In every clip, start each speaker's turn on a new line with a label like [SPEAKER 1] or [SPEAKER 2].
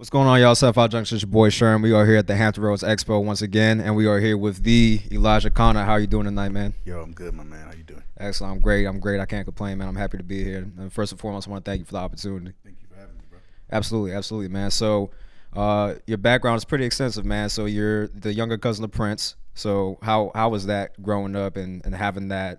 [SPEAKER 1] What's going on, y'all? 75Junction, it's your boy Sherm. We are here at the Hampton Roads Expo once again, and we are here with the Elijah Connor. How are you doing tonight, man?
[SPEAKER 2] Yo, I'm good, my man. How you doing?
[SPEAKER 1] Excellent. I'm great. I can't complain, man. I'm happy to be here. And first and foremost, I want to thank you for the opportunity.
[SPEAKER 2] Thank you for having me, bro.
[SPEAKER 1] Absolutely, man. So, your background is pretty extensive, man. So you're the younger cousin of Prince. So how was that growing up and having that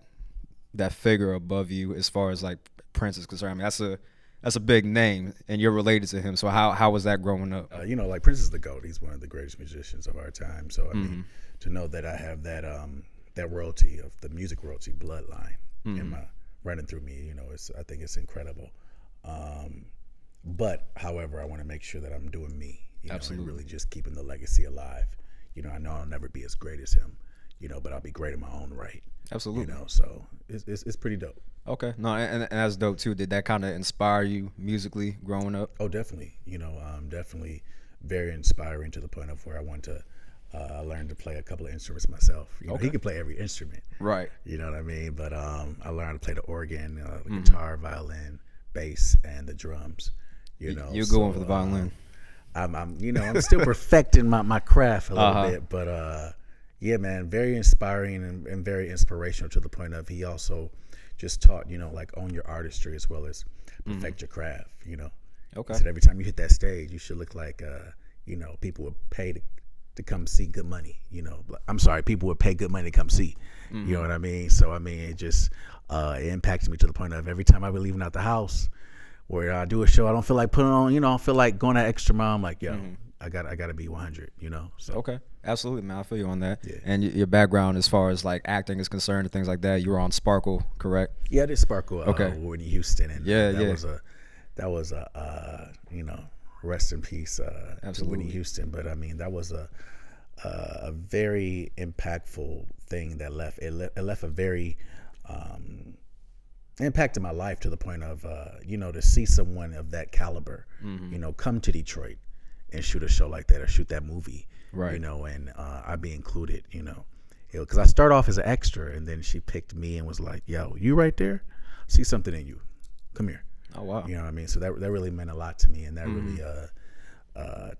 [SPEAKER 1] figure above you as far as like Prince is concerned? I mean, that's a big name, and you're related to him. So how was that growing up?
[SPEAKER 2] Like Prince is the GOAT. He's one of the greatest musicians of our time. So I mean, to know that I have that royalty of the music royalty bloodline in my running through me, I think it's incredible. But however, I want to make sure that I'm doing me, and really just keeping the legacy alive. I know I'll never be as great as him, but I'll be great in my own right.
[SPEAKER 1] Absolutely.
[SPEAKER 2] So it's pretty dope.
[SPEAKER 1] Okay. No, and that's dope too. Did that kind of inspire you musically growing up?
[SPEAKER 2] Oh, definitely. Definitely very inspiring to the point of where I want to learn to play a couple of instruments myself. He can play every instrument.
[SPEAKER 1] Right.
[SPEAKER 2] You know what I mean? But I learned how to play the organ, the guitar, violin, bass, and the drums.
[SPEAKER 1] You're going for the violin.
[SPEAKER 2] I'm still perfecting my craft a little bit, but yeah, man, very inspiring and very inspirational to the point of he also just taught, like own your artistry as well as perfect your craft,
[SPEAKER 1] Okay.
[SPEAKER 2] So every time you hit that stage, you should look like, people would pay to come see good money, I'm sorry, people would pay good money to come see, you know what I mean? So, I mean, it just, it impacted me to the point of every time I be leaving out the house where I do a show, I don't feel like putting on, I don't feel like going that extra mile. I'm like, yo, I gotta be 100, so.
[SPEAKER 1] Okay. Absolutely, man. I feel you on that.
[SPEAKER 2] Yeah.
[SPEAKER 1] And your background as far as like acting is concerned and things like that, you were on Sparkle, correct?
[SPEAKER 2] Yeah, I did Sparkle
[SPEAKER 1] Okay.
[SPEAKER 2] Whitney Houston, and that was a rest in peace to
[SPEAKER 1] Absolutely.
[SPEAKER 2] Whitney Houston. But I mean, that was a very impactful thing that left a very impact in my life to the point of to see someone of that caliber, come to Detroit and shoot a show like that or shoot that movie.
[SPEAKER 1] Right.
[SPEAKER 2] And I be included, because I start off as an extra, and then she picked me and was like, yo, you right there? See something in you. Come here.
[SPEAKER 1] Oh, wow.
[SPEAKER 2] You know what I mean? So that really meant a lot to me, and that really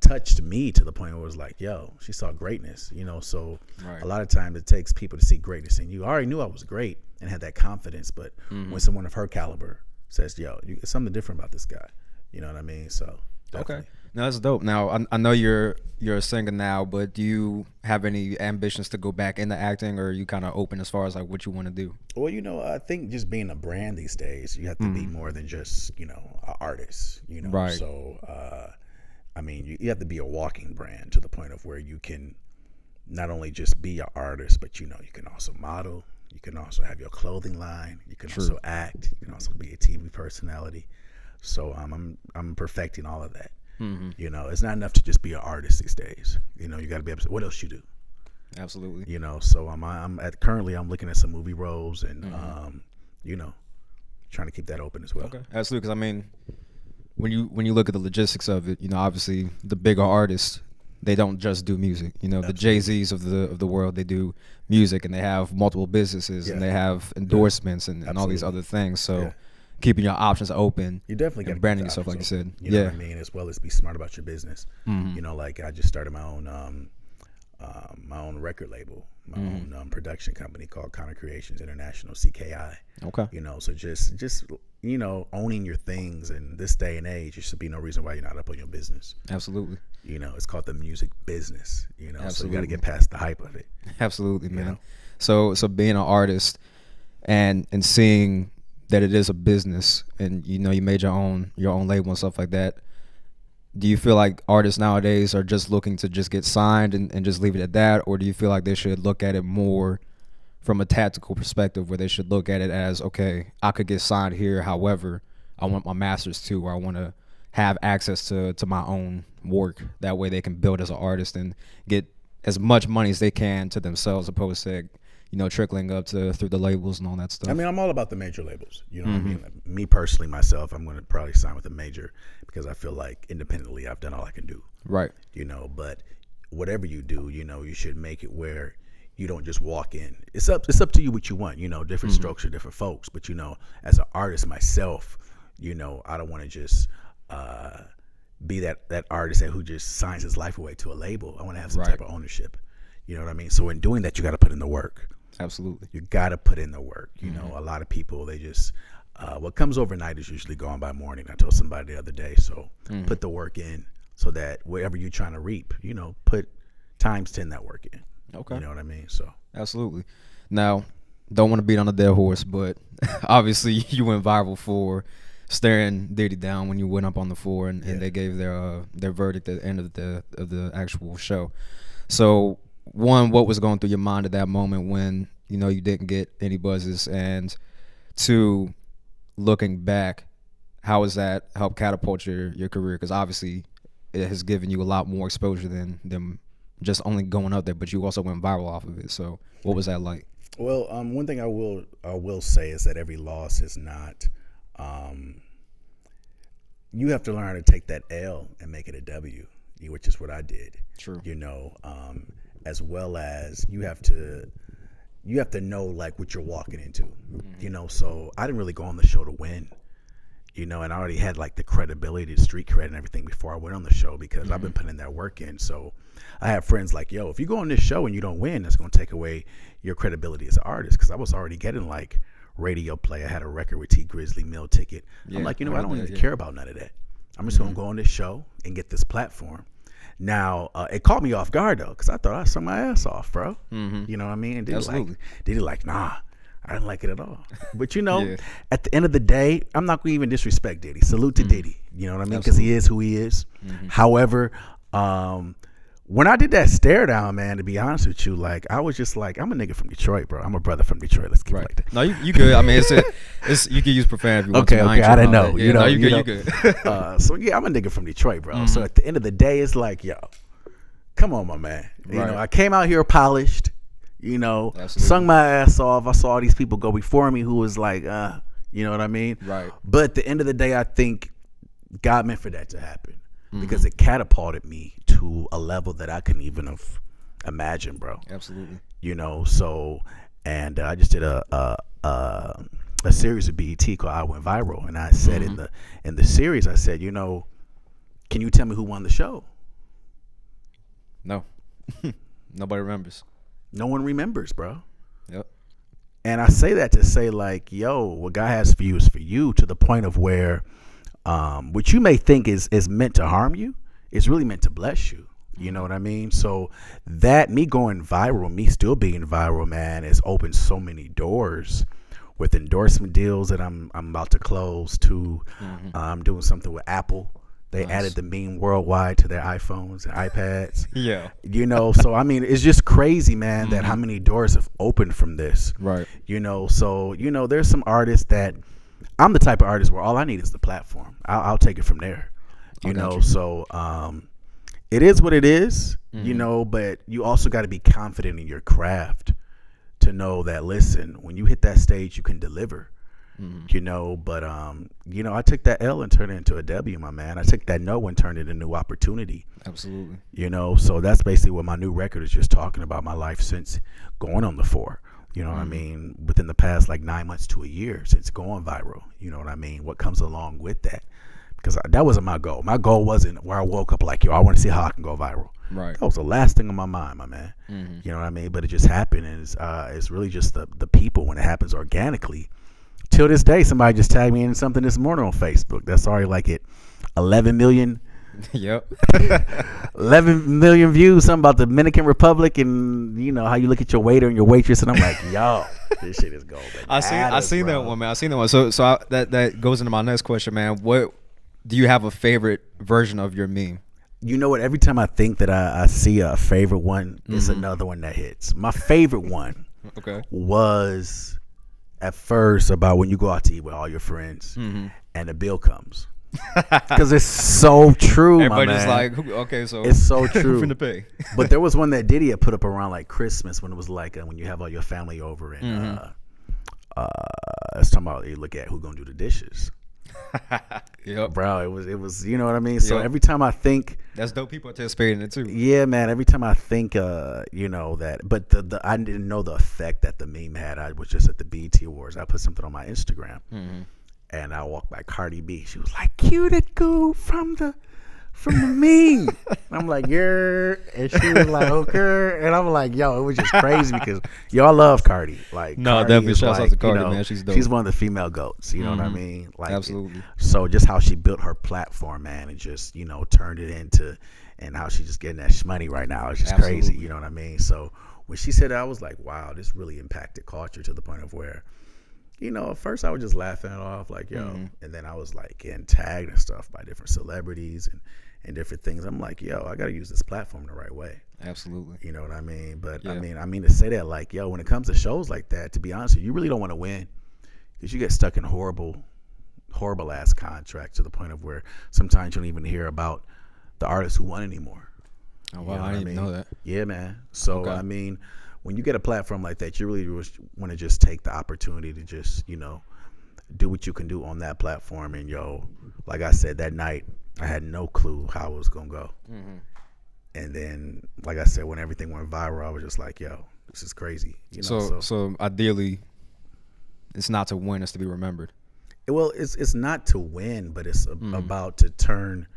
[SPEAKER 2] touched me to the point where it was like, yo, she saw greatness, So
[SPEAKER 1] Right.
[SPEAKER 2] a lot of times it takes people to see greatness in you. I already knew I was great and had that confidence, but when someone of her caliber says, yo, it's something different about this guy, you know what I mean? So definitely.
[SPEAKER 1] Okay. No, that's dope. Now, I know you're a singer now, but do you have any ambitions to go back into acting, or are you kind of open as far as like what you want to do?
[SPEAKER 2] Well, I think just being a brand these days, you have to be more than just, an artist,
[SPEAKER 1] Right.
[SPEAKER 2] So, I mean, you have to be a walking brand to the point of where you can not only just be an artist, but, you can also model. You can also have your clothing line. You can also act. You can also be a TV personality. So I'm perfecting all of that. It's not enough to just be an artist these days. You got to be able to, what else you do?
[SPEAKER 1] Absolutely.
[SPEAKER 2] So currently I'm looking at some movie roles and trying to keep that open as well.
[SPEAKER 1] Okay. Absolutely, because I mean, when you look at the logistics of it, obviously the bigger artists, they don't just do music. The Jay-Z's of the world, they do music and they have multiple businesses and they have endorsements and all these other things. So keeping your options open,
[SPEAKER 2] you definitely got
[SPEAKER 1] and branding yourself, like you said.
[SPEAKER 2] You know what I mean, as well as be smart about your business. Like I just started my own record label, my own production company called Connor Creations International, CKI.
[SPEAKER 1] Okay.
[SPEAKER 2] So just owning your things in this day and age, there should be no reason why you're not up on your business.
[SPEAKER 1] Absolutely.
[SPEAKER 2] It's called the music business.
[SPEAKER 1] Absolutely.
[SPEAKER 2] So you got to get past the hype of it.
[SPEAKER 1] Absolutely, man. So being an artist and seeing that it is a business, and you made your own label and stuff like that. Do you feel like artists nowadays are just looking to just get signed and just leave it at that, or do you feel like they should look at it more from a tactical perspective, where they should look at it as, okay, I could get signed here, however, I want my masters too, or I want to have access to my own work. That way they can build as an artist and get as much money as they can to themselves, opposed to trickling up through the labels and all that stuff.
[SPEAKER 2] I mean, I'm all about the major labels. You know what I mean? Like, me personally, myself, I'm going to probably sign with a major because I feel like independently I've done all I can do.
[SPEAKER 1] Right.
[SPEAKER 2] But whatever you do, you should make it where you don't just walk in. It's up to you what you want. Different strokes for different folks. But as an artist myself, I don't want to just be that artist who just signs his life away to a label. I want to have some
[SPEAKER 1] Right.
[SPEAKER 2] type of ownership. You know what I mean? So in doing that, you got to put in the work.
[SPEAKER 1] Absolutely.
[SPEAKER 2] You got to put in the work. You know, a lot of people, they just, what comes overnight is usually gone by morning. I told somebody the other day. So put the work in so that whatever you're trying to reap, you know, put times 10 that work in.
[SPEAKER 1] Okay.
[SPEAKER 2] You know what I mean? So
[SPEAKER 1] Absolutely. Now, don't want to beat on a dead horse, but obviously you went viral for staring Diddy down when you went up on the floor, and they gave their verdict at the end of the actual show. So, one, what was going through your mind at that moment when you know you didn't get any buzzes, and two, looking back, how has that helped catapult your career? Because obviously, it has given you a lot more exposure than just only going up there, but you also went viral off of it. So, what was that like?
[SPEAKER 2] well, one thing I will say is that every loss is not. You have to learn how to take that L and make it a W, which is what I did.
[SPEAKER 1] True.
[SPEAKER 2] You know, as well as you have to know like what you're walking into. You know, so I didn't really go on the show to win. You know, and I already had like the credibility, the street cred and everything before I went on the show because I've been putting that work in. So I have friends like, yo, if you go on this show and you don't win, that's going to take away your credibility as an artist. Because I was already getting like radio play. I had a record with Petite Grizzly, meal ticket. I'm like, you know, I don't even care about none of that. I'm just going to go on this show and get this platform. Now, it caught me off guard though, because I thought I sung my ass off, bro. You know what I mean? And Diddy like, nah. I didn't like it at all. But, you know, at the end of the day, I'm not going to even disrespect Diddy. Salute to Diddy. You know what I mean? Because he is who he is. However, when I did that Staredown, man, to be honest with you, like, I was just like, I'm a nigga from Detroit, bro. I'm a brother from Detroit. Let's keep it like that.
[SPEAKER 1] No, you good. I mean, it's you can use profanity if you want to.
[SPEAKER 2] Okay, I didn't know.
[SPEAKER 1] You know, you good.
[SPEAKER 2] So, yeah, I'm a nigga from Detroit, bro. So, at the end of the day, it's like, yo, come on, my man. You know, I came out here polished. You know, sung my ass off. I saw all these people go before me who was like, you know what I mean?
[SPEAKER 1] Right.
[SPEAKER 2] But at the end of the day, I think God meant for that to happen because it catapulted me to a level that I couldn't even have imagined, bro.
[SPEAKER 1] Absolutely.
[SPEAKER 2] You know, so, and I just did a series of BET called I Went Viral. And I said in the series, I said, you know, can you tell me who won the show?
[SPEAKER 1] No. Nobody remembers.
[SPEAKER 2] No one remembers, bro.
[SPEAKER 1] Yep.
[SPEAKER 2] And I say that to say, like, yo, what God has for you is for you, to the point of where what you may think is meant to harm you is really meant to bless you. You know what I mean? So that me going viral, me still being viral, man, has opened so many doors with endorsement deals that I'm about to close to. I'm doing something with Apple. They added the meme worldwide to their iPhones and iPads.
[SPEAKER 1] Yeah.
[SPEAKER 2] You know, so I mean, it's just crazy, man, that how many doors have opened from this.
[SPEAKER 1] Right.
[SPEAKER 2] You know, so, you know, there's some artists that I'm the type of artist where all I need is the platform. I'll take it from there. You know, so it is what it is, you know, but you also got to be confident in your craft to know that, listen, when you hit that stage, you can deliver. You know, but you know, I took that L and turned it into a W, my man. I took that no and turned it into a new opportunity.
[SPEAKER 1] Absolutely.
[SPEAKER 2] You know, so that's basically what my new record is just talking about, my life since going on the 4. You know what I mean? Within the past like 9 months to a year since going viral. You know what I mean? What comes along with that? Because that wasn't my goal. My goal wasn't where I woke up like, yo, I want to see how I can go viral.
[SPEAKER 1] Right.
[SPEAKER 2] That was the last thing on my mind, my man. You know what I mean? But it just happened, and it's really just the people when it happens organically. Till this day, somebody just tagged me in something this morning on Facebook. That's already like 11 million.
[SPEAKER 1] Yep.
[SPEAKER 2] 11 million views. Something about the Dominican Republic and, you know, how you look at your waiter and your waitress. And I'm like, yo, this shit is gold.
[SPEAKER 1] I seen that one, man. I seen that one. So that goes into my next question, man. What do you have a favorite version of your meme?
[SPEAKER 2] You know what? Every time I think that I see a favorite one, it's another one that hits. My favorite one was at first about when you go out to eat with all your friends and the bill comes. Because it's so true,
[SPEAKER 1] Everybody's
[SPEAKER 2] my man.
[SPEAKER 1] like, okay, so
[SPEAKER 2] it's so true.
[SPEAKER 1] Who finna pay?
[SPEAKER 2] But there was one that Diddy had put up around like Christmas when it was like when you have all your family over and it's talking about you look at who gonna do the dishes.
[SPEAKER 1] Yep,
[SPEAKER 2] bro, it was you know what I mean. So every time I think
[SPEAKER 1] that's dope, people participating in it too.
[SPEAKER 2] Yeah, man. Every time I think, you know that, but the I didn't know the effect that the meme had. I was just at the BET Awards. I put something on my Instagram, and I walked by Cardi B. She was like, "Cue that goo from from the meme. And I'm like, yeah. And she was like, okay. And I'm like, yo, it was just crazy because y'all love Cardi. Like,
[SPEAKER 1] No,
[SPEAKER 2] Cardi
[SPEAKER 1] definitely
[SPEAKER 2] is
[SPEAKER 1] shouts
[SPEAKER 2] like,
[SPEAKER 1] out to Cardi,
[SPEAKER 2] you know,
[SPEAKER 1] man. She's dope.
[SPEAKER 2] she's one of the female goats. You know what I mean? Like,
[SPEAKER 1] Absolutely.
[SPEAKER 2] So just how she built her platform, man, and just, you know, turned it into, and how she's just getting that money right now. It's just crazy. You know what I mean? So when she said that, I was like, wow, this really impacted culture to the point of where, you know, at first I was just laughing it off, like, yo, and then I was like getting tagged and stuff by different celebrities and different things. I'm like, yo, I got to use this platform the right way.
[SPEAKER 1] Absolutely.
[SPEAKER 2] You know what I mean? But
[SPEAKER 1] Yeah.
[SPEAKER 2] I mean to say that, like, yo, when it comes to shows like that, to be honest with you, you really don't want to win because you get stuck in horrible ass contracts to the point of where sometimes you don't even hear about the artists who won anymore.
[SPEAKER 1] Oh, wow,
[SPEAKER 2] You know
[SPEAKER 1] I didn't even know that.
[SPEAKER 2] Yeah, man. So,
[SPEAKER 1] Okay.
[SPEAKER 2] I mean, when you get a platform like that, you really want to just take the opportunity to just, you know, do what you can do on that platform. And, yo, like I said, that night, I had no clue how it was going to go. And then, like I said, when everything went viral, I was just like, yo, this is crazy. You know,
[SPEAKER 1] So ideally, it's not to win, it's to be remembered.
[SPEAKER 2] well, it's not to win, but it's about to turn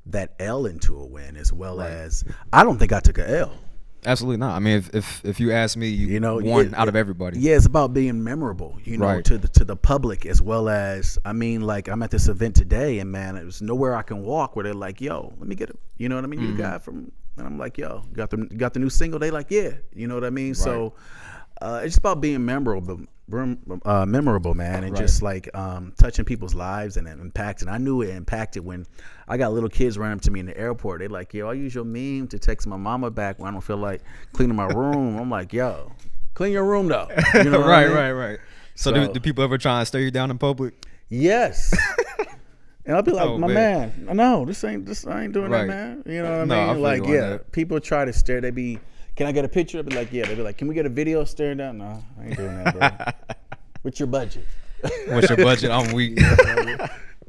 [SPEAKER 2] that L into a win, as well as, I don't think I took a L.
[SPEAKER 1] Absolutely not. I mean, if you ask me, you
[SPEAKER 2] know,
[SPEAKER 1] won out of everybody.
[SPEAKER 2] Yeah, it's about being memorable, you know,
[SPEAKER 1] Right.
[SPEAKER 2] to the public, as well as, I mean, like, I'm at this event today, and man, there's nowhere I can walk where they're like, yo, let me get it. You know what I mean? You the guy from, and I'm like, yo, you got the new single? They like, yeah. You know what I mean? So it's about being memorable, man, and just like touching people's lives and impacting. I knew it impacted when I got little kids running up to me in the airport. They're like, yo, I use your meme to text my mama back when I don't feel like cleaning my room. I'm like, yo, clean your room though. You know what I mean?
[SPEAKER 1] Right. So do people ever try and stare you down in public?
[SPEAKER 2] Yes. And I'll be like,
[SPEAKER 1] Oh,
[SPEAKER 2] my man, no, I ain't doing
[SPEAKER 1] Right.
[SPEAKER 2] that, man. You know what I
[SPEAKER 1] No, I
[SPEAKER 2] mean?
[SPEAKER 1] feel
[SPEAKER 2] Like,
[SPEAKER 1] you on
[SPEAKER 2] yeah,
[SPEAKER 1] that.
[SPEAKER 2] people try to stare. They be, can I get a picture? I'll be like, yeah. They be like, can we get a video staring down? No, I ain't doing that, bro. What's your budget?
[SPEAKER 1] What's your budget? I'm weak.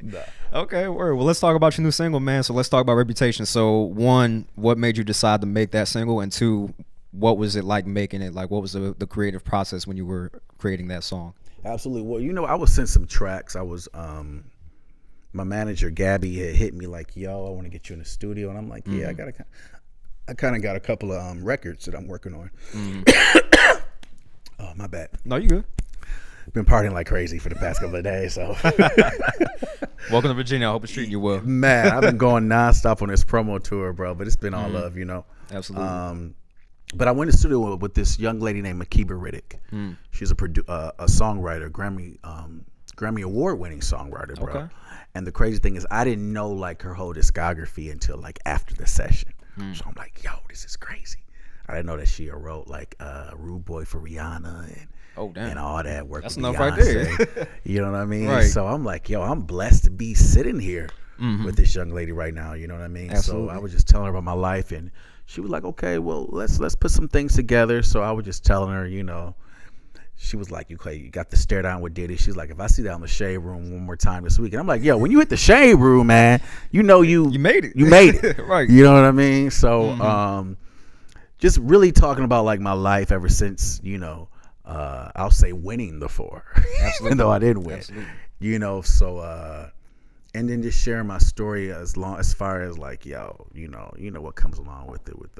[SPEAKER 2] Nah.
[SPEAKER 1] Okay, word. Well, let's talk about your new single, man. So let's talk about Reputation. So one, what made you decide to make that single? And two, what was it like making it? Like, what was the creative process when you were creating that song?
[SPEAKER 2] Absolutely. Well, you know, I was sent some tracks. I was, my manager Gabby had hit me like, yo, I want to get you in the studio, and I'm like, yeah, I kind of got a couple of records that I'm working on. Oh, my bad.
[SPEAKER 1] No, you good.
[SPEAKER 2] Been partying like crazy for the past couple of days, so.
[SPEAKER 1] Welcome to Virginia. I hope it's treating you well.
[SPEAKER 2] Man, I've been going nonstop on this promo tour, bro, but it's been all love, you know.
[SPEAKER 1] Absolutely.
[SPEAKER 2] But I went to the studio with this young lady named Makiba Riddick. She's a songwriter, Grammy award-winning songwriter, bro.
[SPEAKER 1] Okay.
[SPEAKER 2] And the crazy thing is, I didn't know like her whole discography until like after the session. So I'm like, yo, this is crazy. I didn't know that she wrote like Rude Boy for Rihanna and all that work.
[SPEAKER 1] That's
[SPEAKER 2] with
[SPEAKER 1] enough
[SPEAKER 2] Beyonce.
[SPEAKER 1] right there.
[SPEAKER 2] You know what I mean?
[SPEAKER 1] Right.
[SPEAKER 2] So I'm like, yo, I'm blessed to be sitting here with this young lady right now. You know what I mean?
[SPEAKER 1] Absolutely.
[SPEAKER 2] So I was just telling her about my life, and she was like, okay, well, let's put some things together. So I was just telling her, you know. She was like, you got the Staredown with Diddy. She's like, if I see that on the Shade Room one more time this week. And I'm like, yo, when you hit the Shade Room, man, you know you
[SPEAKER 1] made it.
[SPEAKER 2] You made it.
[SPEAKER 1] Right.
[SPEAKER 2] You know what I mean? So just really talking about like my life ever since, you know, I'll say winning the four. Even though I didn't win.
[SPEAKER 1] Absolutely.
[SPEAKER 2] You know, so and then just sharing my story as far as like, yo, you know what comes along with it, with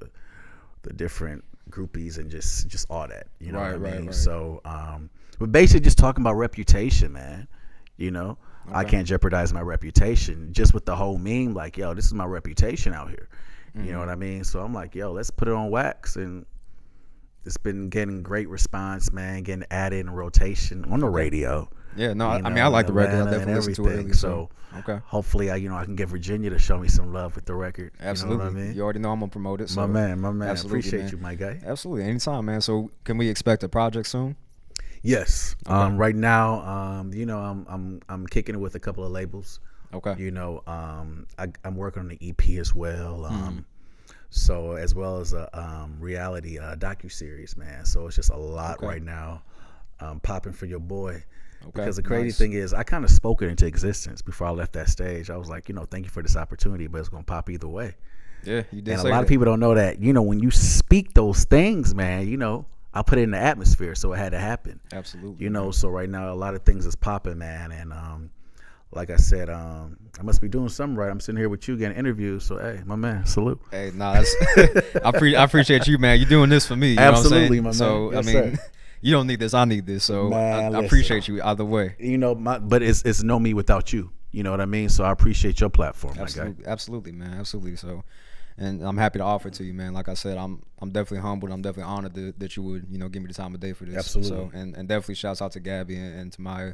[SPEAKER 2] the different groupies and just all that, you know what I mean?
[SPEAKER 1] Right.
[SPEAKER 2] So but basically just talking about reputation, man. You know, I can't jeopardize my reputation just with the whole meme, like, yo, this is my reputation out here. You know what I mean? So I'm like, yo, let's put it on wax, and it's been getting great response, man, getting added in rotation on the radio.
[SPEAKER 1] Yeah, no,
[SPEAKER 2] You
[SPEAKER 1] I mean,
[SPEAKER 2] know,
[SPEAKER 1] I like the record. I
[SPEAKER 2] Atlanta
[SPEAKER 1] definitely
[SPEAKER 2] and
[SPEAKER 1] listened to it
[SPEAKER 2] everything.
[SPEAKER 1] earlier.
[SPEAKER 2] So
[SPEAKER 1] okay.
[SPEAKER 2] hopefully I can get Virginia to show me some love with the record.
[SPEAKER 1] Absolutely.
[SPEAKER 2] You know what I mean?
[SPEAKER 1] You already know I'm gonna promote it. So
[SPEAKER 2] My man.
[SPEAKER 1] absolutely,
[SPEAKER 2] Appreciate
[SPEAKER 1] man.
[SPEAKER 2] you, my guy.
[SPEAKER 1] Absolutely. Anytime, man. So can we expect a project soon?
[SPEAKER 2] Yes. Right now, you know, I'm kicking it with a couple of labels.
[SPEAKER 1] Okay.
[SPEAKER 2] You know, I'm working on the EP as well. So as well as a reality docuseries, man. So it's just a lot right now popping for your boy.
[SPEAKER 1] Okay.
[SPEAKER 2] Because the crazy
[SPEAKER 1] Nice.
[SPEAKER 2] thing is, I kind of spoke it into existence before I left that stage. I was like, you know, thank you for this opportunity, but it's going to pop either way.
[SPEAKER 1] Yeah, you did
[SPEAKER 2] And a
[SPEAKER 1] say
[SPEAKER 2] lot
[SPEAKER 1] that.
[SPEAKER 2] of people don't know that, you know, when you speak those things, man, you know, I put it in the atmosphere, so it had to happen.
[SPEAKER 1] Absolutely.
[SPEAKER 2] You know, so right now a lot of things is popping, man, and a like I said, I must be doing something right. I'm sitting here with you getting interviews. So, hey, my man, salute.
[SPEAKER 1] Hey, nah, that's I appreciate you, man. You're doing this for me. You
[SPEAKER 2] Absolutely,
[SPEAKER 1] know what I'm
[SPEAKER 2] my
[SPEAKER 1] saying?
[SPEAKER 2] man.
[SPEAKER 1] So,
[SPEAKER 2] Yes,
[SPEAKER 1] I mean,
[SPEAKER 2] sir.
[SPEAKER 1] you don't need this. I need this. So,
[SPEAKER 2] Man,
[SPEAKER 1] I
[SPEAKER 2] listen.
[SPEAKER 1] appreciate you either way.
[SPEAKER 2] You know, but it's no me without you. You know what I mean? So I appreciate your platform, my guy.
[SPEAKER 1] Absolutely, man. Absolutely. So, and I'm happy to offer it to you, man. Like I said, I'm definitely humbled. I'm definitely honored that you would, give me the time of day for this.
[SPEAKER 2] Absolutely.
[SPEAKER 1] So, and definitely shouts out to Gabby and to my,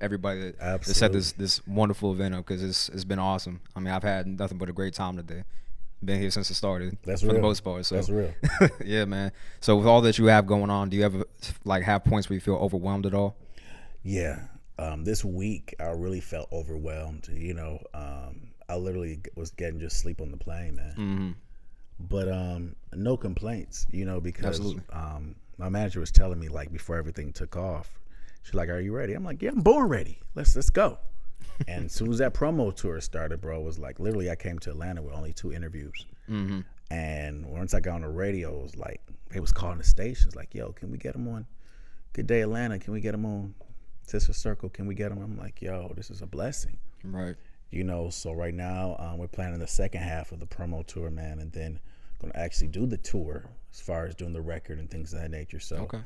[SPEAKER 1] everybody that set
[SPEAKER 2] Absolutely.
[SPEAKER 1] this wonderful event up, because it's been awesome. I mean, I've had nothing but a great time today. Been here since it started.
[SPEAKER 2] That's
[SPEAKER 1] for
[SPEAKER 2] real.
[SPEAKER 1] the most part. So
[SPEAKER 2] That's real.
[SPEAKER 1] yeah, man. So with all that you have going on, do you ever have points where you feel overwhelmed at all?
[SPEAKER 2] Yeah. This week I really felt overwhelmed. I literally was getting just sleep on the plane, man.
[SPEAKER 1] Mm-hmm.
[SPEAKER 2] But no complaints, because
[SPEAKER 1] Absolutely.
[SPEAKER 2] My manager was telling me, like, before everything took off, she's like, "Are you ready?" I'm like, "Yeah, I'm born ready. Let's go." And as soon as that promo tour started, bro, it was like literally I came to Atlanta with only 2 interviews.
[SPEAKER 1] Mm-hmm.
[SPEAKER 2] And once I got on the radio, it was like they was calling the stations like, "Yo, can we get them on Good Day Atlanta? Can we get them on Sister Circle? Can we get them?" I'm like, "Yo, this is a blessing."
[SPEAKER 1] Right.
[SPEAKER 2] So right now we're planning the second half of the promo tour, man, and then going to actually do the tour as far as doing the record and things of that nature. So,
[SPEAKER 1] Okay.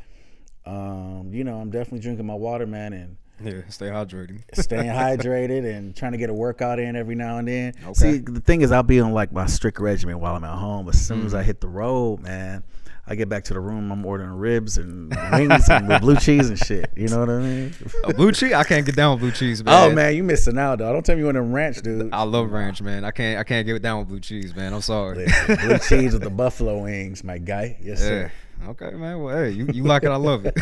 [SPEAKER 2] I'm definitely drinking my water, man, and
[SPEAKER 1] Yeah, stay hydrated.
[SPEAKER 2] staying hydrated and trying to get a workout in every now and then.
[SPEAKER 1] Okay.
[SPEAKER 2] See, the thing is, I'll be on like my strict regimen while I'm at home. As soon as I hit the road, man, I get back to the room, I'm ordering ribs and wings and with blue cheese and shit. You know what I mean?
[SPEAKER 1] Blue cheese? I can't get down with blue cheese, man.
[SPEAKER 2] Oh man, you missing out, dog. Don't tell me you want them ranch, dude.
[SPEAKER 1] I love ranch, man. I can't get down with blue cheese, man. I'm sorry.
[SPEAKER 2] Listen, blue cheese with the buffalo wings, my guy. Yes, sir.
[SPEAKER 1] Yeah. Okay, man. Well, hey, you like it. I love it.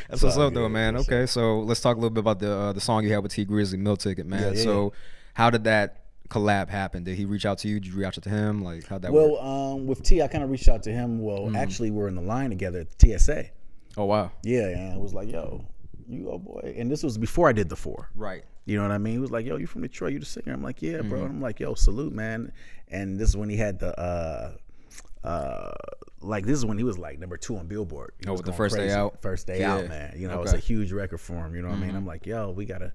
[SPEAKER 1] That's what's up, though, man. Okay, so let's talk a little bit about the song you had with Petite Grizzly, Meal Ticket, man.
[SPEAKER 2] Yeah.
[SPEAKER 1] So, how did that collab happen? Did he reach out to you? Did you reach out to him? Like, how'd that work?
[SPEAKER 2] Well, with T, I kind of reached out to him. Well, actually, we're in the line together at the TSA.
[SPEAKER 1] Oh, wow.
[SPEAKER 2] Yeah, and it was like, "Yo, you oh boy," and this was before I did the 4.
[SPEAKER 1] Right.
[SPEAKER 2] You know what I mean? He was like, "Yo, you from Detroit? You the singer?" I'm like, "Yeah, bro." And I'm like, "Yo, salute, man." And this is when he had the this is when he was like number 2 on Billboard. He was
[SPEAKER 1] with the
[SPEAKER 2] going
[SPEAKER 1] First Day
[SPEAKER 2] crazy.
[SPEAKER 1] Out?
[SPEAKER 2] First Day
[SPEAKER 1] Yeah.
[SPEAKER 2] Out, man. It's
[SPEAKER 1] Okay.
[SPEAKER 2] a huge record for him. You know what I mean? I'm like, "Yo, we gotta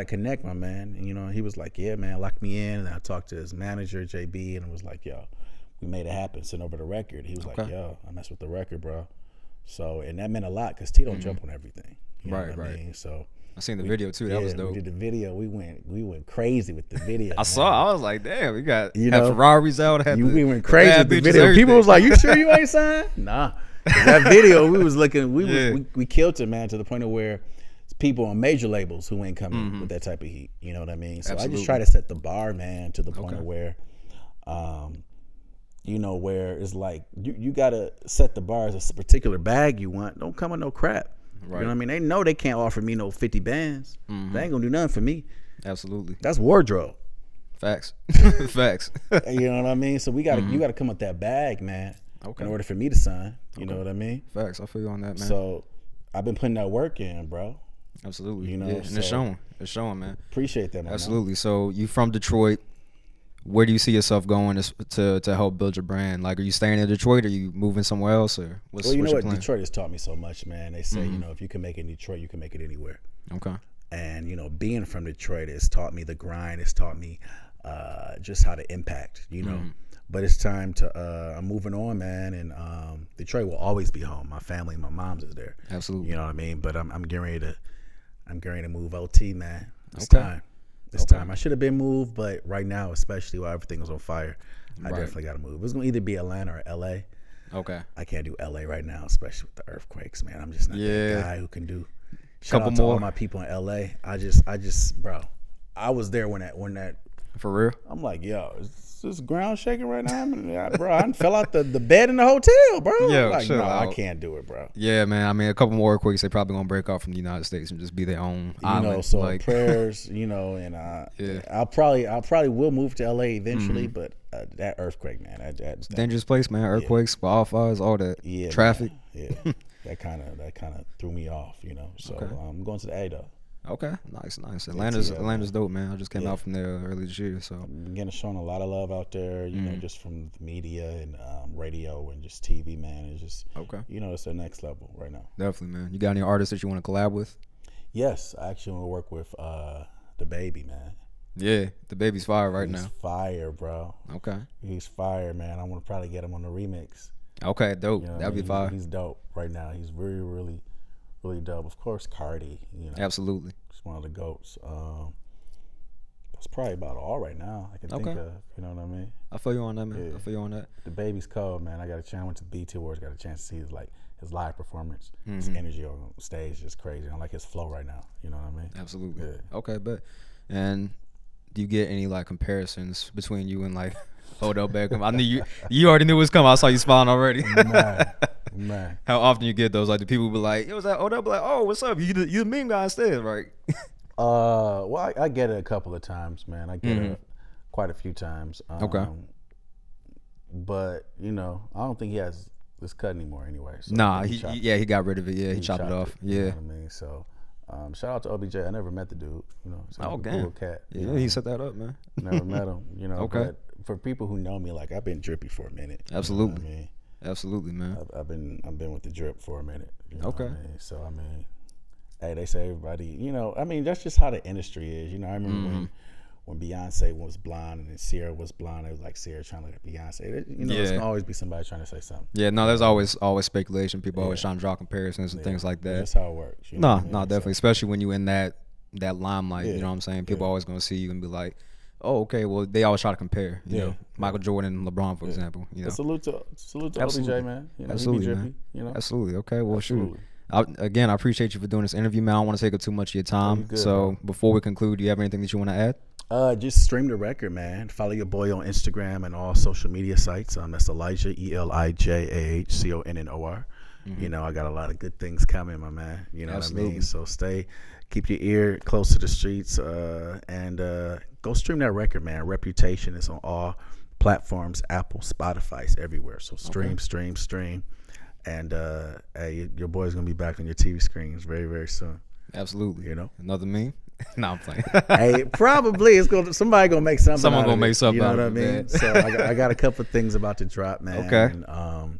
[SPEAKER 2] connect, my man." And he was like, "Yeah, man, lock me in." And I talked to his manager, JB, and it was like, "Yo, we made it happen. Sent over the record." He was like, "Yo, I messed with the record, bro." So, and that meant a lot because T don't jump on everything. You know
[SPEAKER 1] Right,
[SPEAKER 2] what I
[SPEAKER 1] right.
[SPEAKER 2] mean? So
[SPEAKER 1] I seen the video too. That was dope.
[SPEAKER 2] We did the video. We went crazy with the video.
[SPEAKER 1] I saw. I was like, damn, we got
[SPEAKER 2] You
[SPEAKER 1] had
[SPEAKER 2] know,
[SPEAKER 1] Ferraris out. Had
[SPEAKER 2] we
[SPEAKER 1] the
[SPEAKER 2] went crazy
[SPEAKER 1] bad
[SPEAKER 2] with the
[SPEAKER 1] bitches,
[SPEAKER 2] video. People
[SPEAKER 1] everything.
[SPEAKER 2] was like, "You sure you ain't signed?" Nah. That video, we was looking.
[SPEAKER 1] Yeah.
[SPEAKER 2] We killed it, man, to the point of where people on major labels who ain't coming with that type of heat. You know what I mean? So I
[SPEAKER 1] Absolutely.
[SPEAKER 2] just try to set the bar, man, to the point
[SPEAKER 1] Okay.
[SPEAKER 2] of where, where it's like you gotta set the bar as a particular bag you want. Don't come with no crap.
[SPEAKER 1] Right.
[SPEAKER 2] You know what I mean? They know they can't offer me no 50 bands. They ain't gonna do nothing for me.
[SPEAKER 1] Absolutely.
[SPEAKER 2] That's wardrobe.
[SPEAKER 1] Facts. Facts.
[SPEAKER 2] You know what I mean? So you gotta come with that bag, man.
[SPEAKER 1] Okay.
[SPEAKER 2] In order for me to sign. You know what I mean?
[SPEAKER 1] Facts. I feel you on that, man.
[SPEAKER 2] So I've been putting that work in, bro.
[SPEAKER 1] Absolutely.
[SPEAKER 2] You know,
[SPEAKER 1] yeah. And
[SPEAKER 2] so-
[SPEAKER 1] it's showing. It's showing, man.
[SPEAKER 2] Appreciate that, man.
[SPEAKER 1] Absolutely. So you from Detroit. Where do you see yourself going to help build your brand? Like, are you staying in Detroit? Or are you moving somewhere else? Or what's
[SPEAKER 2] Well, you know
[SPEAKER 1] your
[SPEAKER 2] what?
[SPEAKER 1] plan?
[SPEAKER 2] Detroit has taught me so much, man. They say, if you can make it in Detroit, you can make it anywhere.
[SPEAKER 1] Okay.
[SPEAKER 2] And, being from Detroit has taught me the grind. It's taught me just how to impact, But it's time to, I'm moving on, man. And Detroit will always be home. My family, my mom's is there.
[SPEAKER 1] Absolutely.
[SPEAKER 2] You know what I mean? But I'm getting ready to move OT, man. It's
[SPEAKER 1] Okay.
[SPEAKER 2] time. It's time. I should have been moved, but right now, especially while everything was on fire, I
[SPEAKER 1] Right.
[SPEAKER 2] definitely got to move. It's going to either be Atlanta or LA.
[SPEAKER 1] Okay.
[SPEAKER 2] I can't do LA right now, especially with the earthquakes, man. I'm just not
[SPEAKER 1] Yeah.
[SPEAKER 2] that guy who can do. Shout
[SPEAKER 1] Couple
[SPEAKER 2] out to
[SPEAKER 1] more.
[SPEAKER 2] all my people in LA. I just, bro, I was there when that.
[SPEAKER 1] For real?
[SPEAKER 2] I'm like, yo, is this ground shaking right now? Bro, I fell out the bed in the hotel, bro.
[SPEAKER 1] Yo,
[SPEAKER 2] like,
[SPEAKER 1] chill
[SPEAKER 2] no, I
[SPEAKER 1] out.
[SPEAKER 2] can't do it, bro.
[SPEAKER 1] Yeah, man. I mean, a couple more earthquakes, they probably gonna break off from the United States and just be their own island.
[SPEAKER 2] So
[SPEAKER 1] like,
[SPEAKER 2] prayers, and
[SPEAKER 1] Yeah.
[SPEAKER 2] I'll probably will move to LA eventually, but that earthquake, man, that
[SPEAKER 1] dangerous place, man. Earthquakes, wildfires, all that.
[SPEAKER 2] yeah,
[SPEAKER 1] Traffic.
[SPEAKER 2] man, yeah, that kind of threw me off, So
[SPEAKER 1] Okay.
[SPEAKER 2] I'm going to the A though.
[SPEAKER 1] Okay, nice. Atlanta's
[SPEAKER 2] yeah,
[SPEAKER 1] dope, man. I just came out from there early this year, so
[SPEAKER 2] I'm getting shown a lot of love out there, just from the media and radio and just TV, man. It's just
[SPEAKER 1] okay,
[SPEAKER 2] it's the next level right now.
[SPEAKER 1] definitely, man. You got any artists that you want to collab with?
[SPEAKER 2] Yes, I actually want to work with the baby, man.
[SPEAKER 1] Yeah, the baby's fire right
[SPEAKER 2] He's
[SPEAKER 1] now.
[SPEAKER 2] fire, bro.
[SPEAKER 1] Okay.
[SPEAKER 2] He's fire, man. I want to probably get him on the remix.
[SPEAKER 1] Okay, dope.
[SPEAKER 2] You know
[SPEAKER 1] That'd be fire.
[SPEAKER 2] He's dope right now. He's really, really, really dope. Of course, Cardi. You know,
[SPEAKER 1] Absolutely.
[SPEAKER 2] she's one of the goats. That's probably about all right now I can think of. You know what I mean?
[SPEAKER 1] I feel you on that, man.
[SPEAKER 2] Yeah.
[SPEAKER 1] I feel you on that.
[SPEAKER 2] The baby's cold, man. I got a chance. I went to the BT Awards. Got a chance to see his live performance.
[SPEAKER 1] Mm-hmm.
[SPEAKER 2] His energy on stage is just crazy. I like his flow right now. You know what I mean?
[SPEAKER 1] Absolutely.
[SPEAKER 2] Yeah.
[SPEAKER 1] Okay, but and do you get any like comparisons between you and like Odell Beckham? I knew you already knew it was coming. I saw you smiling already.
[SPEAKER 2] Man.
[SPEAKER 1] How often you get those? Like the people be like, "It was that Odell." Be like, "Oh, what's up? You the meme guy instead, right?"
[SPEAKER 2] Well, I get it a couple of times, man. I get it quite a few times.
[SPEAKER 1] Okay.
[SPEAKER 2] But you know, I don't think he has this cut anymore anyway. So
[SPEAKER 1] nah, he got rid of it. Yeah, he chopped it off.
[SPEAKER 2] You know
[SPEAKER 1] Yeah.
[SPEAKER 2] what I mean? So, shout out to OBJ. I never met the dude. You know,
[SPEAKER 1] Oh,
[SPEAKER 2] a
[SPEAKER 1] damn.
[SPEAKER 2] cool cat.
[SPEAKER 1] Yeah,
[SPEAKER 2] know?
[SPEAKER 1] he set that up, man.
[SPEAKER 2] Never met him. You know.
[SPEAKER 1] Okay.
[SPEAKER 2] But for people who know me, like I've been drippy for a minute.
[SPEAKER 1] Absolutely.
[SPEAKER 2] You know what I mean?
[SPEAKER 1] Absolutely, man.
[SPEAKER 2] I've been with the drip for a minute. You know
[SPEAKER 1] Okay.
[SPEAKER 2] what I mean? So I mean, hey, they say everybody. You know, I mean, that's just how the industry is. You know, I remember when Beyonce was blonde and then Sierra was blonde, it was like Sierra trying to look at Beyonce. You know, there's gonna always be somebody trying to say something.
[SPEAKER 1] Yeah, no, there's always speculation. People always trying to draw comparisons and things like that.
[SPEAKER 2] That's how it works. You know what I mean?
[SPEAKER 1] Definitely, especially when you in that limelight. You know what I'm saying? People always gonna see you and be like, "Oh, okay." Well, they always try to compare. You know, Michael Jordan and LeBron, for example. You know,
[SPEAKER 2] salute to
[SPEAKER 1] Absolutely.
[SPEAKER 2] OBJ, man. You know,
[SPEAKER 1] Absolutely,
[SPEAKER 2] he be
[SPEAKER 1] man.
[SPEAKER 2] drippy, you know?
[SPEAKER 1] Absolutely. Okay. Well,
[SPEAKER 2] Absolutely.
[SPEAKER 1] shoot. Again, I appreciate you for doing this interview, man. I don't want to take up too much of your time.
[SPEAKER 2] good,
[SPEAKER 1] so before we conclude, do you have anything that you want to add?
[SPEAKER 2] Just stream the record, man. Follow your boy on Instagram and all social media sites. That's Elijah, ElijahConnor. You know, I got a lot of good things coming, my man. You know what I mean? So keep your ear close to the streets, and go stream that record, man. Reputation is on all platforms, Apple, Spotify, it's everywhere. So stream. And hey, your boy's gonna be back on your TV screens very, very soon.
[SPEAKER 1] Absolutely.
[SPEAKER 2] You know,
[SPEAKER 1] another meme. No, I'm playing.
[SPEAKER 2] Hey, probably somebody gonna make something.
[SPEAKER 1] Someone gonna make something.
[SPEAKER 2] You know
[SPEAKER 1] out
[SPEAKER 2] what I
[SPEAKER 1] of
[SPEAKER 2] mean?
[SPEAKER 1] it,
[SPEAKER 2] So I got a couple of things about to drop, man.
[SPEAKER 1] Okay.
[SPEAKER 2] And,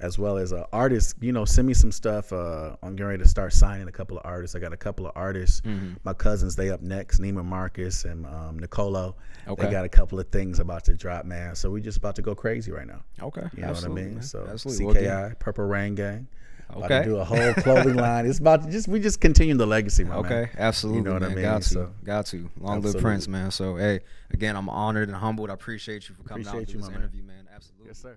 [SPEAKER 2] as well as artists, you know, send me some stuff. I'm getting ready to start signing a couple of artists. I got a couple of artists. My cousins, they up next. Neiman Marcus and Nicolo.
[SPEAKER 1] Okay.
[SPEAKER 2] They got a couple of things about to drop, man. So we just about to go crazy right now.
[SPEAKER 1] Okay.
[SPEAKER 2] You know
[SPEAKER 1] Absolutely,
[SPEAKER 2] what I mean?
[SPEAKER 1] man.
[SPEAKER 2] So
[SPEAKER 1] Absolutely.
[SPEAKER 2] CKI, Purple Rain Gang. About
[SPEAKER 1] Okay.
[SPEAKER 2] to do a whole clothing line. It's about to we just continue the legacy, my man.
[SPEAKER 1] Okay, absolutely,
[SPEAKER 2] You know what
[SPEAKER 1] man.
[SPEAKER 2] I mean?
[SPEAKER 1] Got to. Long live
[SPEAKER 2] Absolutely.
[SPEAKER 1] Prince, man. So, hey, again, I'm honored and humbled. I appreciate you for coming out
[SPEAKER 2] Appreciate
[SPEAKER 1] to
[SPEAKER 2] you,
[SPEAKER 1] this
[SPEAKER 2] my man.
[SPEAKER 1] interview, man. Absolutely.
[SPEAKER 2] Yes, sir.